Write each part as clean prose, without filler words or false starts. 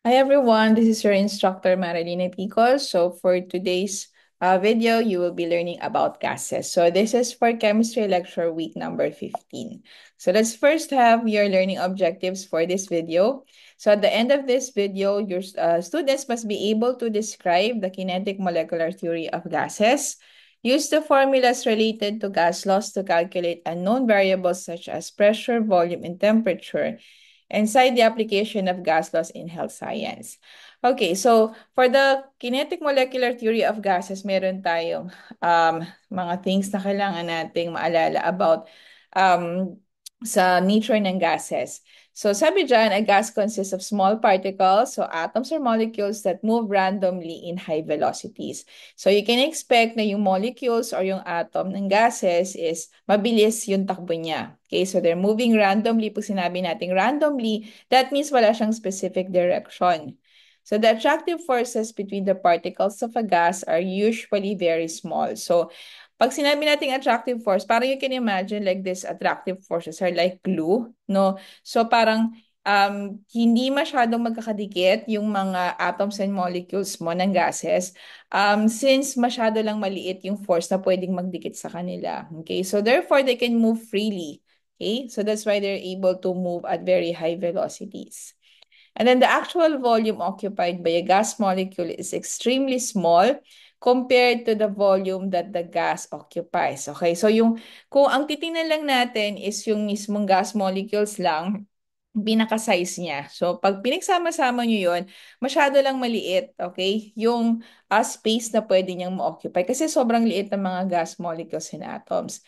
Hi everyone, this is your instructor Marilyn Pico. So for today's video, you will be learning about gases. So this is for chemistry lecture week number 15. So let's first have your learning objectives for this video. So at the end of this video, your students must be able to describe the kinetic molecular theory of gases, use the formulas related to gas laws to calculate unknown variables such as pressure, volume, and temperature, and cite the application of gas laws in health science. Okay, so for the kinetic molecular theory of gases, meron tayong mga things na kailangan nating maalala about um, sa nature ng gases. So sabi dyan, a gas consists of small particles, so atoms or molecules that move randomly in high velocities. So you can expect na yung molecules or yung atom ng gases is mabilis yung takbo niya. Okay, so they're moving randomly. Pag sinabi natin randomly, that means wala siyang specific direction. So the attractive forces between the particles of a gas are usually very small. So pag sinabi nating attractive force, parang you can imagine like this attractive forces are like glue, no? So parang hindi masyadong magkakadikit yung mga atoms and molecules mo ng gases since masyado lang maliit yung force na pwedeng magdikit sa kanila. Okay, so therefore they can move freely. Okay, so that's why they're able to move at very high velocities. And then the actual volume occupied by a gas molecule is extremely small compared to the volume that the gas occupies. Okay, so kung ang titingnan lang natin is yung mismong gas molecules lang, pinaka-size niya. So, pag pinagsama-sama nyo yun, masyado lang maliit, okay? Yung space na pwede niyang ma-occupy kasi sobrang liit ng mga gas molecules and atoms.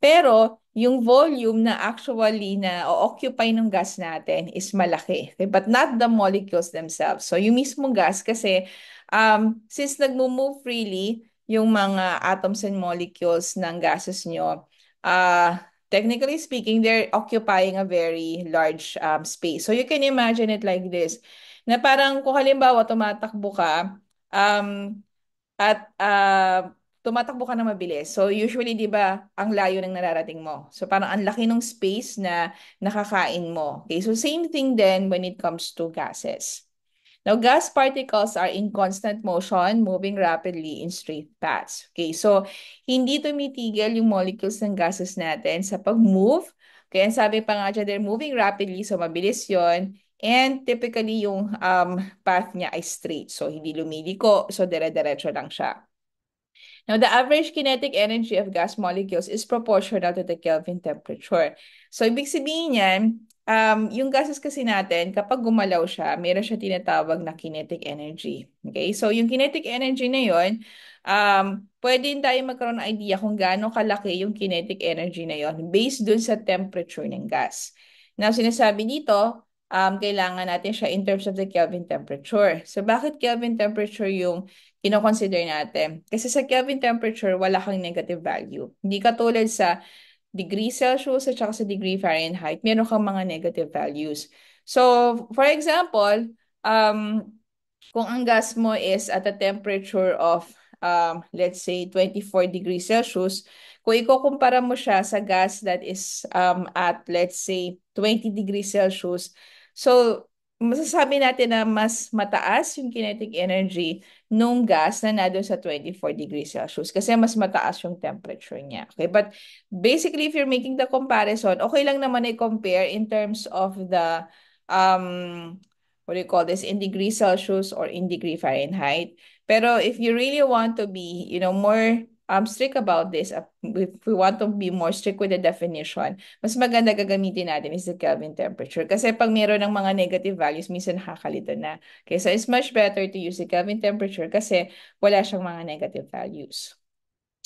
Pero, yung volume na actually na o-occupy ng gas natin is malaki. Okay? But not the molecules themselves. So, yung mismong gas kasi since nagmo-move freely yung mga atoms and molecules ng gases nyo, technically speaking, they're occupying a very large space. So you can imagine it like this, na parang kung halimbawa tumatakbo ka, at tumatakbo ka na mabilis. So usually, di ba, ang layo ng nararating mo. So parang ang laki ng space na nakakain mo. Okay, so same thing then when it comes to gases. Now, gas particles are in constant motion, moving rapidly in straight paths. Okay, so hindi tumitigil yung molecules ng gases natin sa pag-move. Kaya sabi pa nga dyan, they're moving rapidly, so mabilis yon. And typically, yung path niya ay straight. So, hindi lumiliko, so dire-diretso lang siya. Now, the average kinetic energy of gas molecules is proportional to the Kelvin temperature. So, ibig sabihin yan, yung gases kasi natin, kapag gumalaw siya, meron siya tinatawag na kinetic energy. Okay? So, yung kinetic energy na yon, pwede tayo magkaroon ng idea kung gaano kalaki yung kinetic energy na yon based dun sa temperature ng gas. Now, sinasabi dito, kailangan natin siya in terms of the Kelvin temperature. So, bakit Kelvin temperature yung kino-consider natin? Kasi sa Kelvin temperature, wala kang negative value. Hindi katulad sa degree Celsius at saka sa degree Fahrenheit, meron kang mga negative values. So, for example, kung ang gas mo is at a temperature of, let's say, 24 degrees Celsius, kung ikukumpara mo siya sa gas that is at, let's say, 20 degrees Celsius, so, masasabi natin na mas mataas yung kinetic energy nung gas na nandun sa 24 degrees Celsius kasi mas mataas yung temperature niya. Okay, but basically, if you're making the comparison, okay lang naman i-compare in terms of the um, what do you call this, in degree Celsius or in degree Fahrenheit. Pero if you really want to be, more strict about this, if we want to be more strict with the definition, mas maganda gagamitin natin is the Kelvin temperature. Kasi pag meron ng mga negative values, minsan nakakalito na. Okay, so it's much better to use the Kelvin temperature kasi wala siyang mga negative values.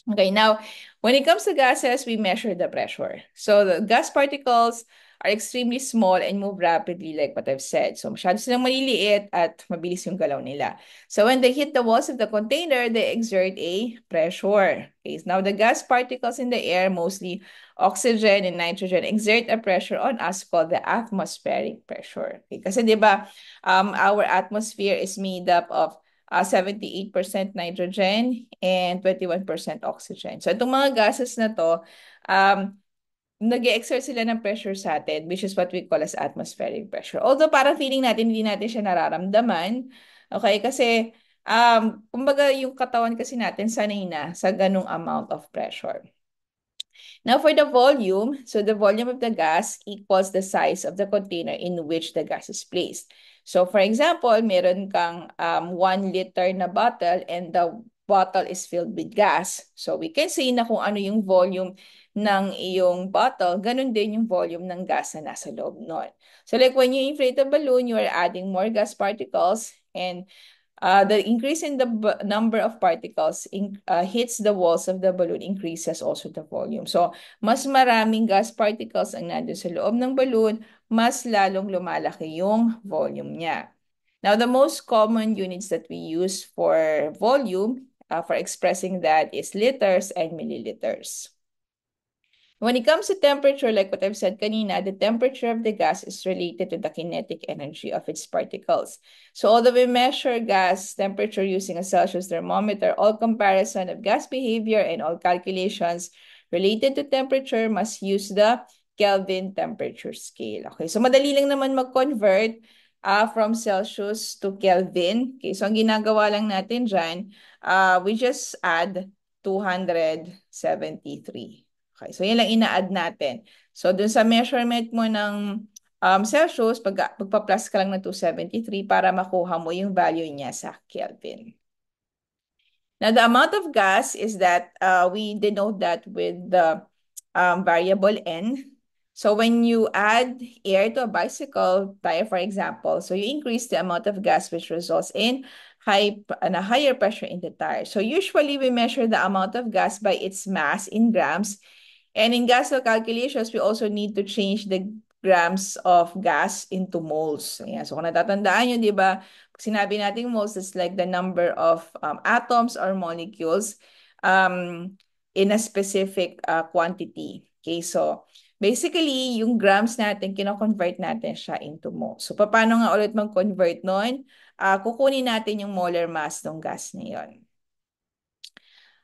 Okay, now, when it comes to gases, we measure the pressure. So the gas particles are extremely small and move rapidly like what I've said. So masyado silang maliliit at mabilis yung galaw nila. So when they hit the walls of the container, they exert a pressure. Okay, now the gas particles in the air, mostly oxygen and nitrogen, exert a pressure on us called the atmospheric pressure. Okay, kasi di ba, our atmosphere is made up of 78% nitrogen and 21% oxygen. So itong mga gases na to, um, nag-exert sila ng pressure sa atin, which is what we call as atmospheric pressure. Although parang feeling natin, hindi natin siya nararamdaman. Okay, kasi kumbaga yung katawan kasi natin sanay na sa ganung amount of pressure. Now for the volume, so the volume of the gas equals the size of the container in which the gas is placed. So for example, meron kang 1 liter na bottle and the bottle is filled with gas. So we can say na kung ano yung volume ng iyong bottle, ganun din yung volume ng gas na nasa loob nun. So like when you inflate a balloon, you are adding more gas particles, and the increase in the number of particles hits the walls of the balloon increases also the volume. So, mas maraming gas particles ang nandun sa loob ng balloon, mas lalong lumalaki yung volume niya. Now, the most common units that we use for volume, for expressing that, is liters and milliliters. When it comes to temperature, like what I've said kanina, the temperature of the gas is related to the kinetic energy of its particles. So although we measure gas temperature using a Celsius thermometer, all comparison of gas behavior and all calculations related to temperature must use the Kelvin temperature scale. Okay, so madali lang naman mag-convert from Celsius to Kelvin. Okay, so ang ginagawa lang natin dyan, we just add 273. Okay, so yan lang ina-add natin. So dun sa measurement mo ng Celsius, pagpa-plus ka lang ng 273 para makuha mo yung value niya sa Kelvin. Now, the amount of gas is that we denote that with the variable N. So when you add air to a bicycle tire, for example, so you increase the amount of gas, which results in a higher pressure in the tire. So usually we measure the amount of gas by its mass in grams. And in gas cell calculations, we also need to change the grams of gas into moles. Ayan. So kung natatandaan nyo, di ba, pag sinabi natin moles, it's like the number of atoms or molecules in a specific quantity. Okay, so basically, yung grams natin, kino-convert natin siya into moles. So paano nga ulit mag-convert nun? Kukunin natin yung molar mass ng gas na yun.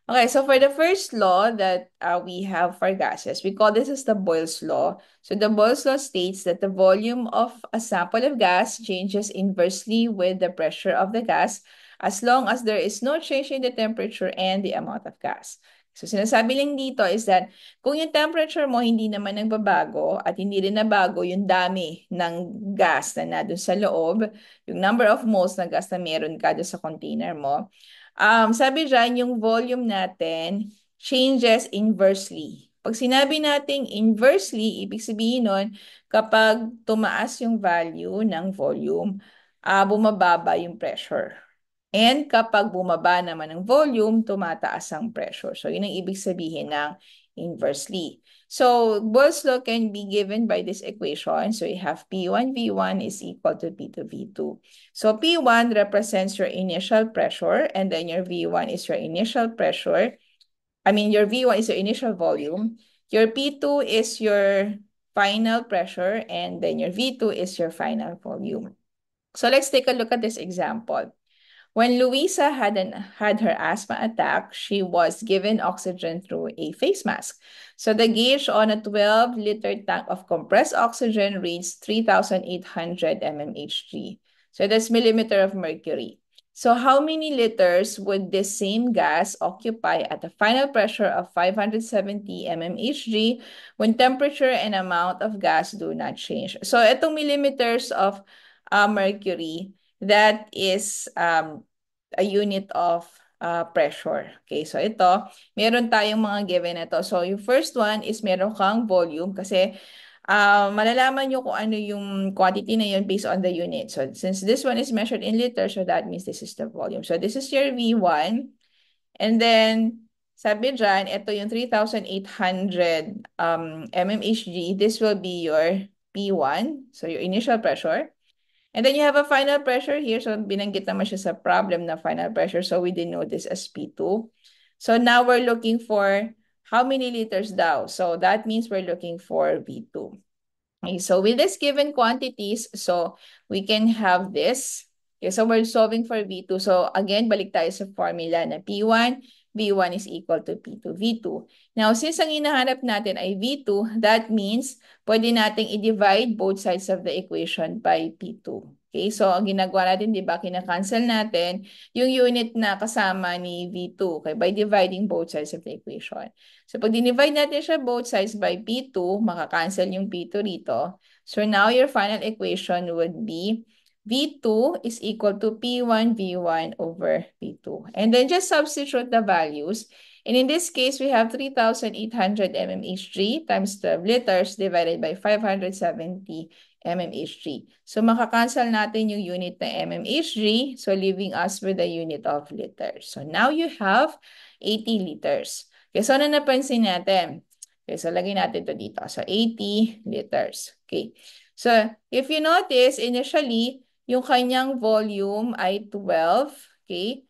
Okay, so for the first law that we have for gases, we call this as the Boyle's law. So the Boyle's law states that the volume of a sample of gas changes inversely with the pressure of the gas as long as there is no change in the temperature and the amount of gas. So sinasabi lang dito is that kung yung temperature mo hindi naman nagbabago at hindi rin nabago yung dami ng gas na nandun sa loob, yung number of moles na gas na meron ka doon sa container mo, sabi dyan, yung volume natin changes inversely. Pag sinabi nating inversely, ibig sabihin nun, kapag tumaas yung value ng volume, bumababa yung pressure. And kapag bumaba naman ang volume, tumataas ang pressure. So, yun ang ibig sabihin ng inversely. So, Boyle's law can be given by this equation. So, you have P1 V1 is equal to P2 V2. So, P1 represents your initial pressure, and then your V1 is your initial pressure. Your V1 is your initial volume. Your P2 is your final pressure, and then your V2 is your final volume. So, let's take a look at this example. When Luisa had her asthma attack, she was given oxygen through a face mask. So the gauge on a 12-liter tank of compressed oxygen reads 3,800 mmHg. So that's millimeter of mercury. So how many liters would this same gas occupy at a final pressure of 570 mmHg when temperature and amount of gas do not change? So itong millimeters of mercury, that is a unit of pressure. Okay, so ito, meron tayong mga given ito. So yung first one is meron kang volume kasi malalaman nyo kung ano yung quantity na yun based on the unit. So since this one is measured in liters, so that means this is the volume. So this is your V1. And then, sabi dyan, ito yung 3,800 mmHg. This will be your P1, so your initial pressure. And then you have a final pressure here. So binanggit naman siya sa problem na final pressure. So we denote this as P2. So now we're looking for how many liters daw. So that means we're looking for V2. Okay, so with this given quantities, so we can have this. Okay, so we're solving for V2. So again, balik tayo sa formula na P1 V1 is equal to P2 V2. Now, since ang hinahanap natin ay V2, that means pwede nating i-divide both sides of the equation by P2. Okay, so ang ginagawa natin, di ba, kinakancel natin yung unit na kasama ni V2, okay, by dividing both sides of the equation. So pag dinivide natin siya both sides by P2, makakancel yung P2 rito. So now your final equation would be V2 is equal to P1 V1 over P2. And then just substitute the values. And in this case, we have 3,800 mmHg times 12 liters divided by 570 mmHg. So makakancel natin yung unit na mmHg, so leaving us with the unit of liters. So now you have 80 liters. Okay, so ano napansin natin? Okay, so lagay natin to dito. So 80 liters. Okay. So if you notice, initially, yung kanyang volume ay 12. Okay.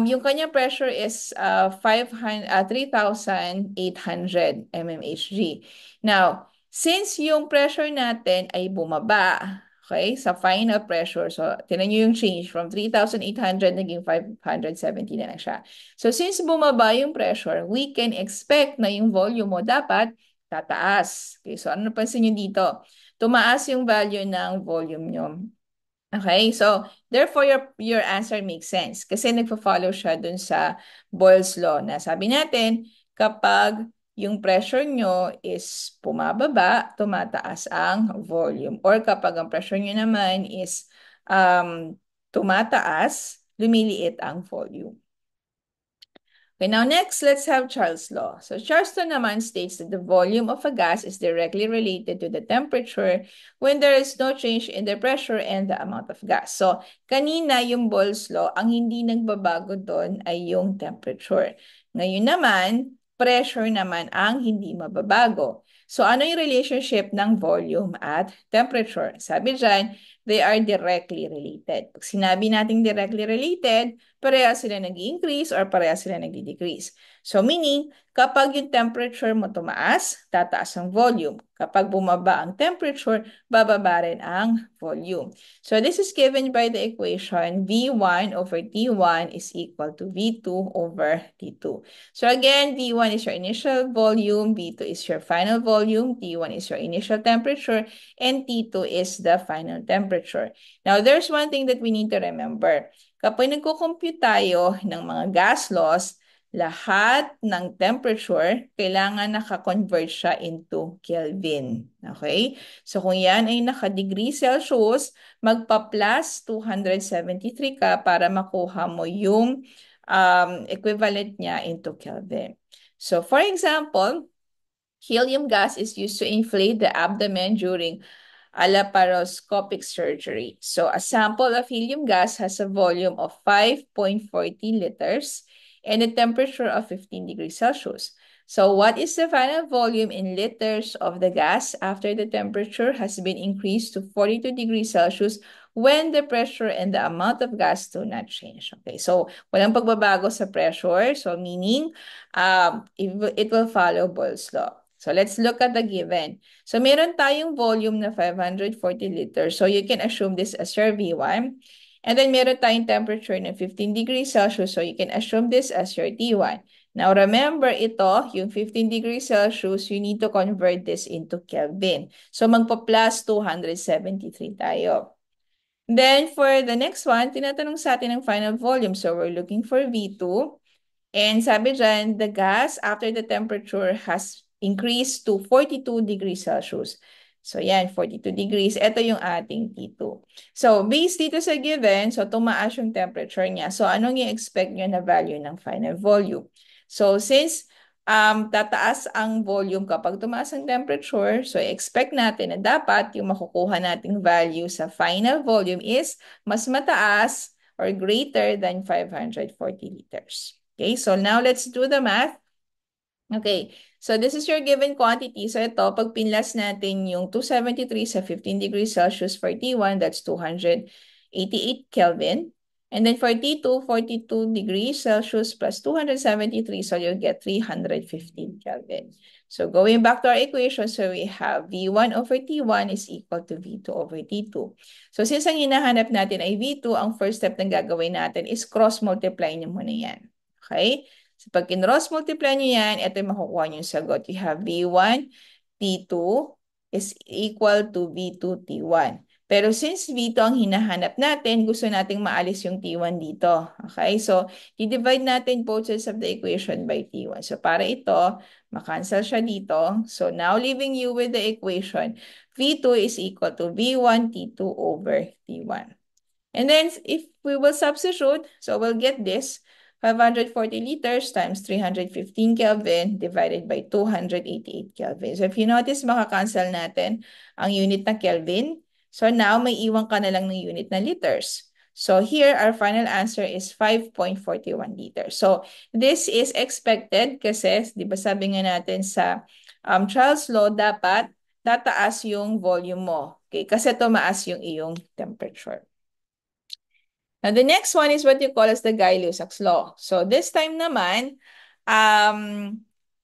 Yung kanyang pressure is 3,800 mmHg. Now, since yung pressure natin ay bumaba, okay, sa final pressure, so tinan nyo yung change from 3,800 naging 570 na lang siya. So since bumaba yung pressure, we can expect na yung volume mo dapat tataas. Okay, so ano napansin nyo dito? Tumaas yung value ng volume nyo. Okay, so therefore your answer makes sense kasi nagfo-follow siya dun sa Boyle's Law na sabi natin kapag yung pressure nyo is pumababa, tumataas ang volume. Or kapag ang pressure nyo naman is tumataas, lumiliit ang volume. Okay, now next, let's have Charles' law. So Charles' law naman states that the volume of a gas is directly related to the temperature when there is no change in the pressure and the amount of gas. So kanina yung Boyle's law, ang hindi nagbabago doon ay yung temperature. Ngayon naman, pressure naman ang hindi mababago. So ano yung relationship ng volume at temperature? Sabi dyan, they are directly related. Pag sinabi natin directly related, parehas sila nag-increase or parehas sila nag-decrease. So meaning, kapag yung temperature mo tumaas, tataas ang volume. Kapag bumaba ang temperature, bababa rin ang volume. So this is given by the equation V1 over T1 is equal to V2 over T2. So again, V1 is your initial volume, V2 is your final volume, T1 is your initial temperature, and T2 is the final temperature. Now, there's one thing that we need to remember. Kapag nagko-compute tayo ng mga gas laws, lahat ng temperature, kailangan naka-convert siya into Kelvin. Okay? So kung yan ay naka-degree Celsius, magpa-plus 273 ka para makuha mo yung equivalent niya into Kelvin. So for example, helium gas is used to inflate the abdomen during a laparoscopic surgery. So a sample of helium gas has a volume of 5.40 liters and a temperature of 15 degrees Celsius. So what is the final volume in liters of the gas after the temperature has been increased to 42 degrees Celsius when the pressure and the amount of gas do not change? Okay, so walang pagbabago sa pressure. So meaning, it will follow Boyle's law. So let's look at the given. So meron tayong volume na 540 liters. So you can assume this as your V1. And then meron tayong temperature na 15 degrees Celsius. So you can assume this as your T1. Now remember ito, yung 15 degrees Celsius, you need to convert this into Kelvin. So magpa-plus 273 tayo. Then for the next one, tinatanong sa atin ang final volume. So we're looking for V2. And sabi dyan, the gas after the temperature has increased to 42 degrees Celsius. So yan, 42 degrees. Ito yung ating T2. So based dito sa given, so tumaas yung temperature niya. So anong i-expect nyo na value ng final volume? So since tataas ang volume kapag tumaas ang temperature, so expect natin na dapat yung makukuha nating value sa final volume is mas mataas or greater than 540 liters. Okay, so now let's do the math. Okay, so this is your given quantity. So ito, pag pinlas natin yung 273 sa 15 degrees Celsius for T1, that's 288 Kelvin. And then for T2, 42 degrees Celsius plus 273, so you'll get 315 Kelvin. So going back to our equation, so we have V1 over T1 is equal to V2 over T2. So since ang hinahanap natin ay V2, ang first step na gagawin natin is cross-multiply niyo muna yan. Okay? So pag kinross multiply nyo yan, ito yung makukuha nyo yung sagot. You have V1 T2 is equal to V2 T1. Pero since V2 ang hinahanap natin, gusto nating maalis yung T1 dito. Okay? So, i-divide natin both sides of the equation by T1. So, para ito, makancel siya dito. So, now leaving you with the equation, V2 is equal to V1 T2 over T1. And then if we will substitute, so we'll get this 540 liters times 315 Kelvin divided by 288 Kelvin. So if you notice, makakancel natin ang unit na Kelvin. So now may iwan ka na lang ng unit na liters. So here, our final answer is 5.41 liters. So this is expected kasi, di ba sabi nga natin sa Charles' law, dapat tataas yung volume mo. Okay? Kasi tumaas yung iyong temperature. Now, the next one is what you call as the Guy-Lussac's law. So, this time naman,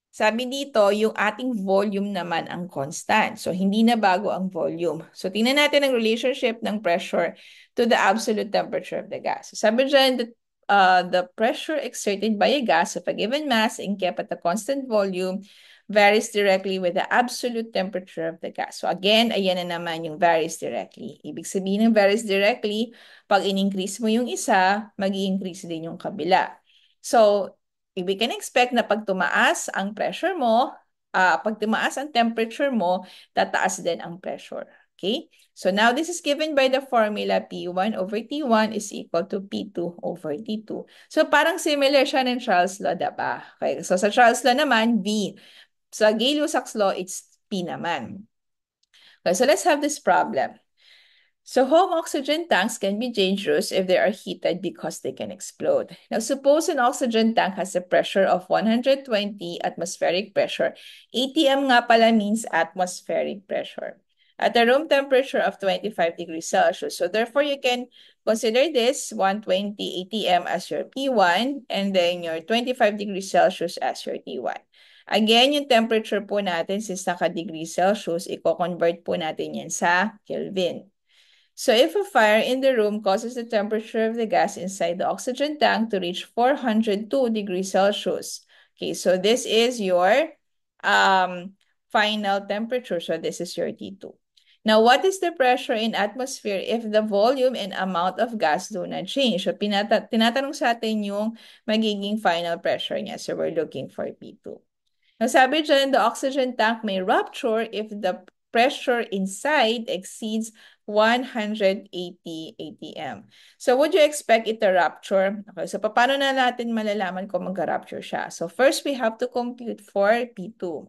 sabi dito, yung ating volume naman ang constant. So, hindi na bago ang volume. So, tingnan natin ang relationship ng pressure to the absolute temperature of the gas. So, sabi dyan that the pressure exerted by a gas of a given mass and kept at a constant volume varies directly with the absolute temperature of the gas. So, again, ayan na naman yung varies directly. Ibig sabihin ng varies directly, pag in-increase mo yung isa, mag-i-increase din yung kabila. So, we can expect na pag tumaas ang pressure mo, pag tumaas ang temperature mo, tataas din ang pressure. Okay? So now this is given by the formula P1 over T1 is equal to P2 over T2. So parang similar siya ng Charles' law, diba? Okay, so sa Charles' law naman, V. Sa Gay-Lussac's law, it's P naman. Okay, so let's have this problem. So home oxygen tanks can be dangerous if they are heated because they can explode. Now, suppose an oxygen tank has a pressure of 120 atmospheric pressure. ATM nga pala means atmospheric pressure. At a room temperature of 25 degrees Celsius. So therefore, you can consider this 120 ATM as your P1 and then your 25 degrees Celsius as your T1. Again, yung temperature po natin, since naka-degree Celsius, i-convert po natin yan sa Kelvin. So if a fire in the room causes the temperature of the gas inside the oxygen tank to reach 402 degrees Celsius. Okay, so this is your final temperature. So this is your T2. Now, what is the pressure in atmosphere if the volume and amount of gas do not change? So tinatanong sa atin yung magiging final pressure niya. So we're looking for P2. Now, sabi dyan, the oxygen tank may rupture if the pressure inside exceeds 180 atm. So, would you expect it to rupture? Okay, so paano na natin malalaman kung mag-rupture siya? So, first, we have to compute for P2.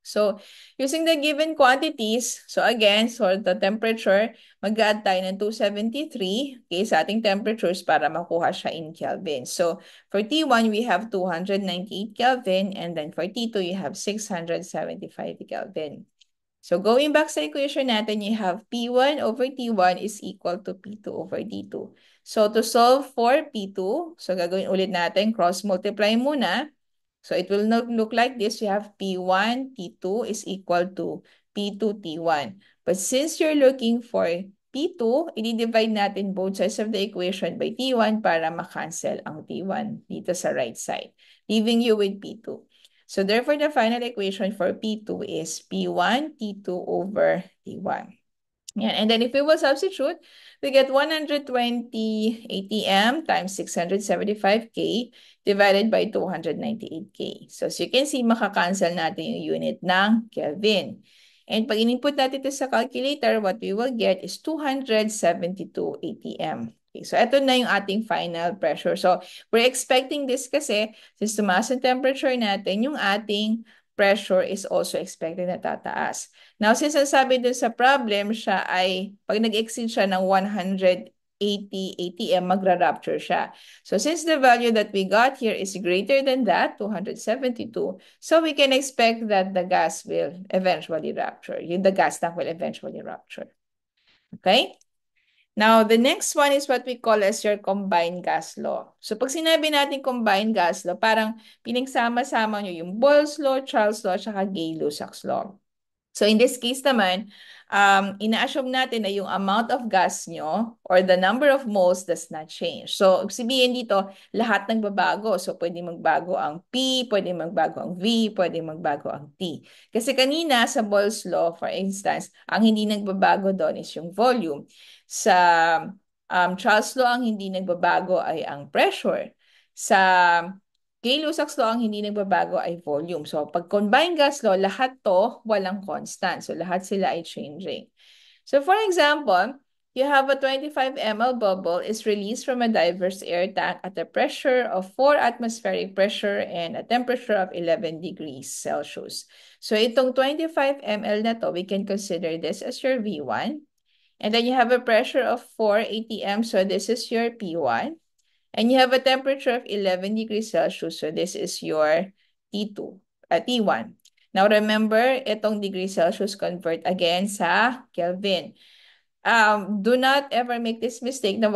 So, using the given quantities, so again, for the temperature, mag-add tayo ng 273, okay, sa ating temperatures para makuha siya in Kelvin. So, for T1, we have 298 Kelvin, and then for T2, you have 675 Kelvin. So, going back sa equation natin, you have P1 over T1 is equal to P2 over T2. So, to solve for P2, so gagawin ulit natin, cross-multiply muna. So it will not look like this. You have P1 T2 is equal to P2 T1. But since you're looking for P2, i-divide natin both sides of the equation by T1 para makancel ang T1 dito sa right side, leaving you with P2. So therefore, the final equation for P2 is P1 T2 over T1. Yeah, and then if we will substitute, we get 120 ATM times 675K divided by 298K. So as you can see, makakancel natin yung unit ng Kelvin. And pag in-input natin ito sa calculator, what we will get is 272 ATM. Okay, so ito na yung ating final pressure. So we're expecting this kasi since tumaas ang temperature natin, yung ating pressure is also expected na tataas. Now, since sabi dun sa problem, siya ay, pag nag-exceed siya ng 180 ATM, magra-rupture siya. So, since the value that we got here is greater than that, 272, so we can expect that the gas will eventually rupture. The gas tank will eventually rupture. Okay? Now, the next one is what we call as your combined gas law. So, pag sinabi natin combined gas law, parang pinagsama-sama nyo yung Boyle's law, Charles' law, at Gay-Lussac's law. So in this case naman, ina-assume natin na yung amount of gas nyo or the number of moles does not change. So, ibig sabihin dito, lahat nagbabago. So, pwede magbago ang P, pwede magbago ang V, pwede magbago ang T. Kasi kanina sa Boyle's Law, for instance, ang hindi nagbabago doon is yung volume. Sa Charles' Law, ang hindi nagbabago ay ang pressure. Sa Gay-Lussac's law, ang hindi nagbabago ay volume. So, pag combined gas law, lahat to walang constant. So, lahat sila ay changing. So, for example, you have a 25 ml bubble is released from a diverse air tank at a pressure of 4 atmospheric pressure and a temperature of 11 degrees Celsius. So, itong 25 ml na to, we can consider this as your V1. And then you have a pressure of 4 atm, so this is your P1. And you have a temperature of 11 degrees Celsius. So this is your T2, T1. Now remember, itong degree Celsius convert again sa Kelvin. Do not ever make this mistake na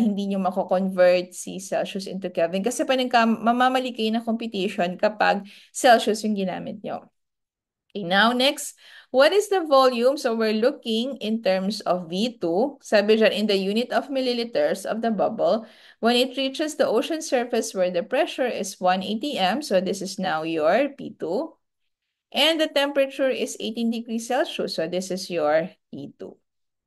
hindi nyo mako-convert si Celsius into Kelvin kasi mamamali kayo ng competition kapag Celsius yung ginamit nyo. Okay, now next, what is the volume? So we're looking in terms of V2, sabi dyan, in the unit of milliliters of the bubble, when it reaches the ocean surface where the pressure is 1 atm, so this is now your P2, and the temperature is 18 degrees Celsius, so this is your T2.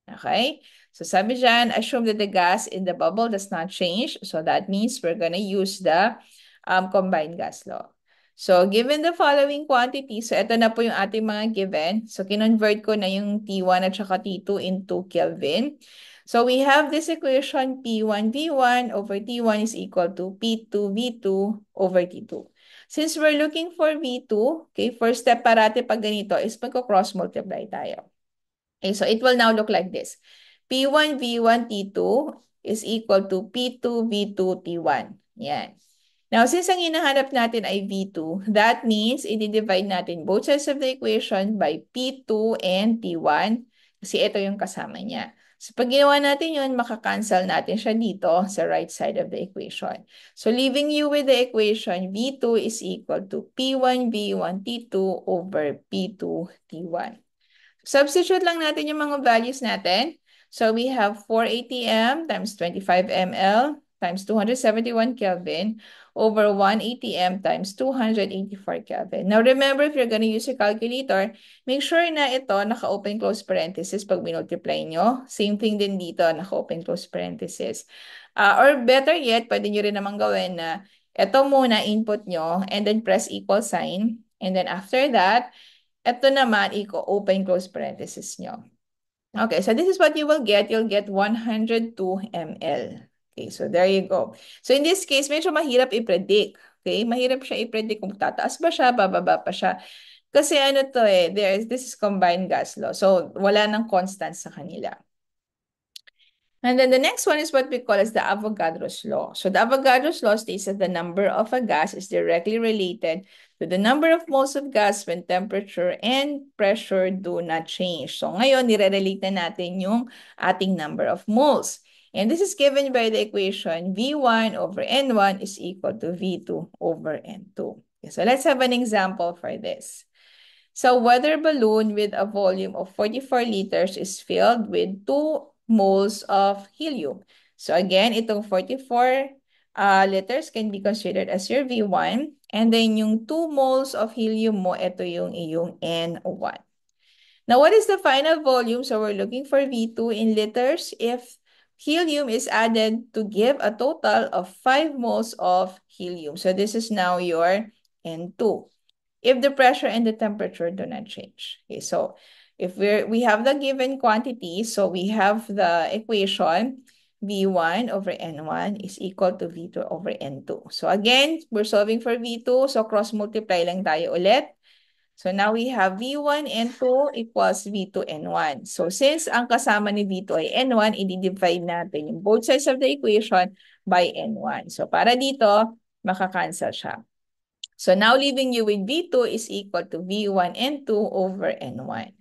Okay? So sabi dyan, assume that the gas in the bubble does not change, so that means we're gonna use the combined gas law. So, given the following quantity, so ito na po yung ating mga given. So, kinonvert ko na yung T1 at saka T2 into Kelvin. So, we have this equation P1 V1 over T1 is equal to P2 V2 over T2. Since we're looking for V2, okay, first step parati pag ganito is magko-cross multiply tayo. Okay, so it will now look like this. P1 V1 T2 is equal to P2 V2 T1. Yan. Now, since ang hinahanap natin ay V2, that means i-divide natin both sides of the equation by P2 and T1 kasi ito yung kasama niya. So, pag ginawa natin yun, makakancel natin siya dito sa right side of the equation. So, leaving you with the equation, V2 is equal to P1 V1 T2 over P2 T1. Substitute lang natin yung mga values natin. So, we have 4 atm times 25 ml times 271 Kelvin over 1 atm times 284 Kelvin. Now, remember, if you're gonna use a calculator, make sure na ito naka-open close parenthesis pag minultiply nyo. Same thing din dito, naka-open close parenthesis. Or better yet, pwede nyo rin naman gawin na ito muna input nyo and then press equal sign. And then after that, ito naman, open close parenthesis nyo. Okay, so this is what you will get. You'll get 102 ml. Okay, so there you go. So in this case, medyo mahirap i-predict. Okay, mahirap siya i-predict kung tataas ba siya, bababa pa siya. Kasi ano to this is combined gas law. So wala nang constant sa kanila. And then the next one is what we call as the Avogadro's law. So the Avogadro's law states that the number of a gas is directly related to the number of moles of gas when temperature and pressure do not change. So ngayon, nire-relate na natin yung ating number of moles. And this is given by the equation V1 over N1 is equal to V2 over N2. Okay, so let's have an example for this. So weather balloon with a volume of 44 liters is filled with 2 moles of helium. So again, itong 44 liters can be considered as your V1. And then yung 2 moles of helium mo, ito yung iyong N1. Now, what is the final volume? So we're looking for V2 in liters if helium is added to give a total of 5 moles of helium. So this is now your N2. If the pressure and the temperature do not change. Okay, so if we have the given quantity, so we have the equation V1 over N1 is equal to V2 over N2. So again, we're solving for V2, so cross multiply lang tayo ulit. So now we have V1 N2 equals V2 N1. So since ang kasama ni V2 ay N1, i-divide natin yung both sides of the equation by N1. So para dito, makakancel siya. So now leaving you with V2 is equal to V1 N2 over N1.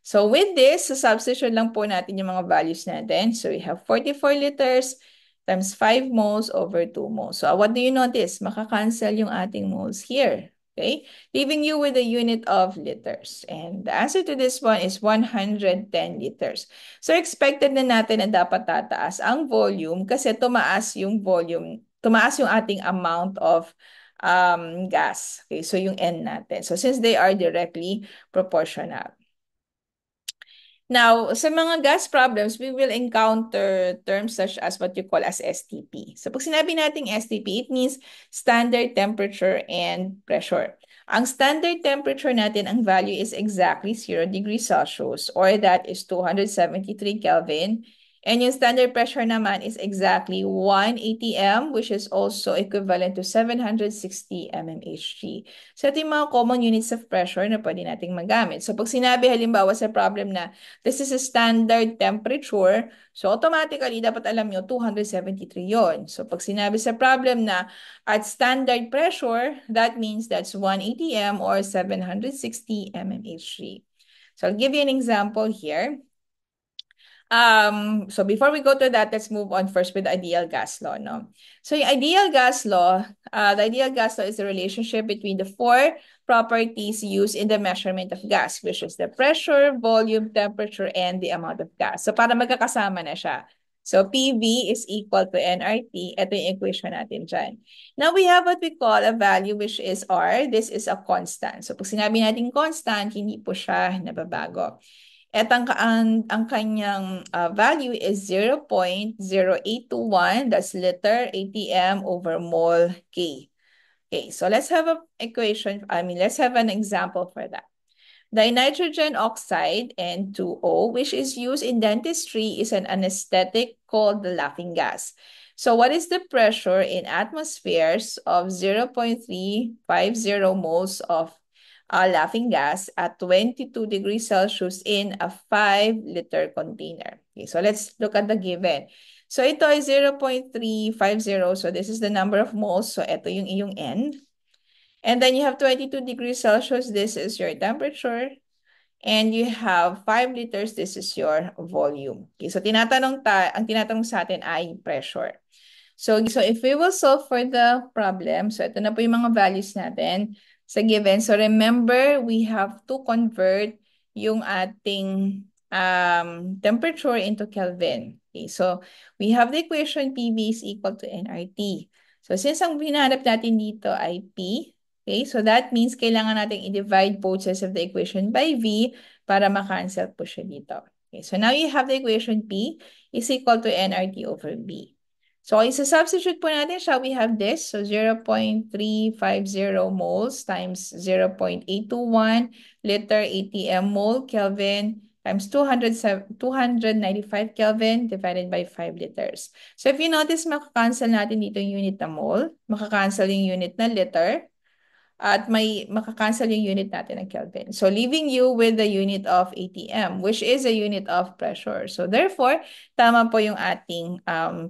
So with this, substitution lang po natin yung mga values natin. So we have 44 liters times 5 moles over 2 moles. So what do you notice? Makakancel yung ating moles here. Okay? Leaving you with the unit of liters. And the answer to this one is 110 liters. So expected na natin na dapat tataas ang volume kasi tumaas yung volume, tumaas yung ating amount of gas. Okay, so yung N natin. So since they are directly proportional. Now, sa mga gas problems, we will encounter terms such as what you call as STP. So pag sinabi nating STP, it means standard temperature and pressure. Ang standard temperature natin, ang value is exactly 0 degrees Celsius or that is 273 Kelvin. And yung standard pressure naman is exactly 1 atm, which is also equivalent to 760 mmHg. So ito yung mga common units of pressure na pwede nating magamit. So pag sinabi halimbawa sa problem na this is a standard temperature, so automatically dapat alam nyo 273 yon. So pag sinabi sa problem na at standard pressure, that means that's 1 atm or 760 mmHg. So I'll give you an example here. So before we go to that, let's move on first with the ideal gas law, no? So yung ideal gas law, the ideal gas law is the relationship between the four properties used in the measurement of gas, which is the pressure, volume, temperature, and the amount of gas. So para magkakasama na siya. So PV is equal to nRT. Ito yung equation natin dyan. Now we have what we call a value which is R. This is a constant. So pag sinabi natin constant, hindi po siya nababago. At ang kanyang value is 0.0821, that's liter ATM over mole K. Okay, so let's have let's have an example for that. Dinitrogen oxide, N2O, which is used in dentistry, is an anesthetic called the laughing gas. So what is the pressure in atmospheres of 0.350 moles of laughing gas at 22 degrees Celsius in a 5-liter container? Okay, so let's look at the given. So ito ay 0.350. So this is the number of moles. So ito yung iyong N. And then you have 22 degrees Celsius. This is your temperature. And you have 5 liters. This is your volume. Okay, so ang tinatanong sa atin ay pressure. So if we will solve for the problem, so ito na po yung mga values natin sa given. So remember, we have to convert yung ating temperature into Kelvin. Okay, so we have the equation PV is equal to nRT. So since ang hinahanap natin dito ay P, okay, so that means kailangan natin i-divide both sides of the equation by V para ma-cancel po siya dito. Okay, so now you have the equation P is equal to nRT over V. So, isa-substitute po natin siya. We have this. So, 0.350 moles times 0.821 liter ATM mole Kelvin times 295 Kelvin divided by 5 liters. So, if you notice, makakancel natin dito yung unit na mole. Makakancel yung unit na liter. At may makakancel yung unit natin ng Kelvin. So, leaving you with the unit of ATM, which is a unit of pressure. So, therefore, tama po yung ating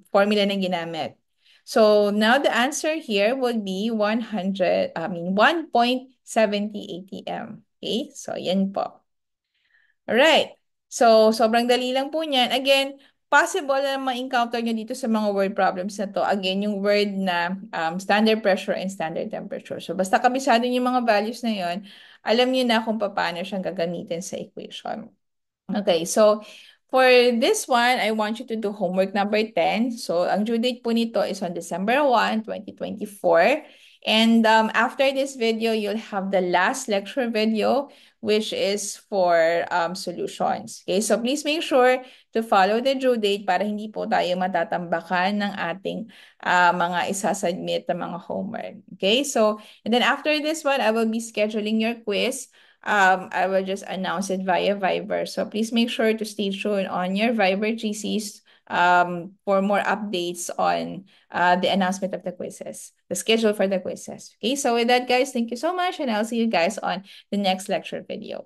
formula na ginamit. So, now the answer here would be 1.70 ATM. Okay? So, yan po. Alright. So, sobrang dali lang po niyan. Again, possible na ma-encounter nyo dito sa mga word problems na to. Again, yung word na standard pressure and standard temperature. So, basta kabisado yung mga values na yon, alam niyo na kung paano siyang gagamitin sa equation. Okay, so for this one, I want you to do homework number 10. So, ang due date po nito is on December 1, 2024. And after this video, you'll have the last lecture video, which is for solutions. Okay, so please make sure to follow the due date para hindi po tayo matatambakan ng ating mga isasubmit na mga homework. Okay, so and then after this one, I will be scheduling your quiz. I will just announce it via Viber. So please make sure to stay tuned on your Viber GCs for more updates on the announcement of the quizzes, the schedule for the quizzes. Okay, so with that, guys, thank you so much, and I'll see you guys on the next lecture video.